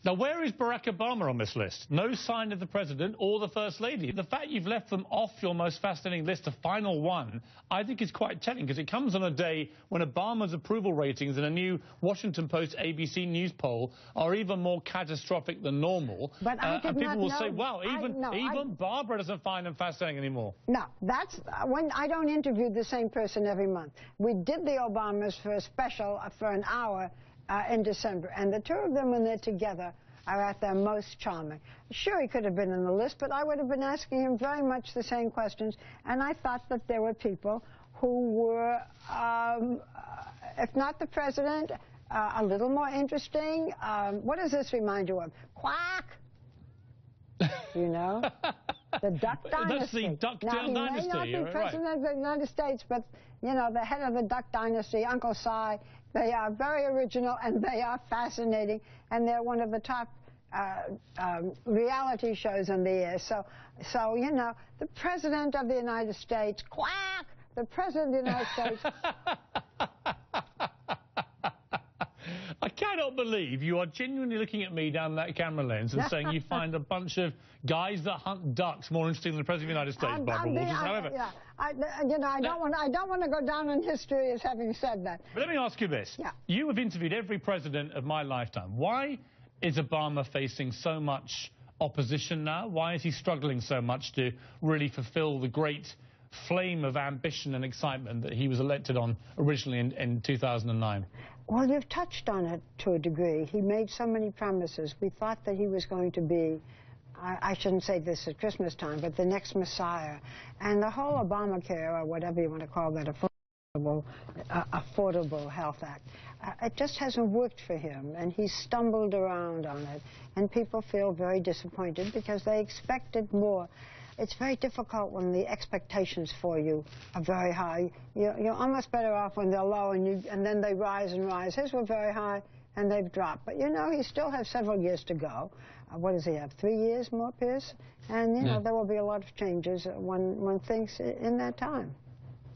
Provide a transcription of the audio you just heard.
Now, where is Barack Obama on this list? No sign of the president or the first lady. The fact you've left them off your most fascinating list, the final one, I think is quite telling, because it comes on a day when Obama's approval ratings in a new Washington Post ABC News poll are even more catastrophic than normal. But I did and people not will know. say, well, even Barbara doesn't find them fascinating anymore. No, that's when I don't interview the same person every month. We did the Obamas for a special for an hour in December, and the two of them, when they're together, are at their most charming. Sure, he could have been on the list, but I would have been asking him very much the same questions, and I thought that there were people who were, if not the president, a little more interesting. What does this remind you of? Quack! You know? The Duck Dynasty. That's the Duck Dynasty. Now, he may not be president of the United States, but, you know, the head of the Duck Dynasty, Uncle Si, they are very original, and they are fascinating, and they're one of the top reality shows on the air. So, you know, the President of the United States, quack! The President of the United States. I cannot believe you are genuinely looking at me down that camera lens and saying you find a bunch of guys that hunt ducks more interesting than the President of the United States, Barbara Walters. However, yeah, I don't want to go down in history as having said that. But let me ask you this. Yeah. You have interviewed every president of my lifetime. Why is Obama facing so much opposition now? Why is he struggling so much to really fulfill the great flame of ambition and excitement that he was elected on originally in 2009? Well, you've touched on it to a degree. He made so many promises. We thought that he was going to be, I shouldn't say this at Christmas time, but the next Messiah. And the whole Obamacare, or whatever you want to call that, Affordable Health Act, it just hasn't worked for him, and he's stumbled around on it. And people feel very disappointed because they expected more. It's very difficult when the expectations for you are very high. You're almost better off when they're low, and then they rise and rise. His were very high, and they've dropped. But, you know, he still has several years to go. What does he have, 3 years more, Piers? And, you know, there will be a lot of changes one thinks in that time.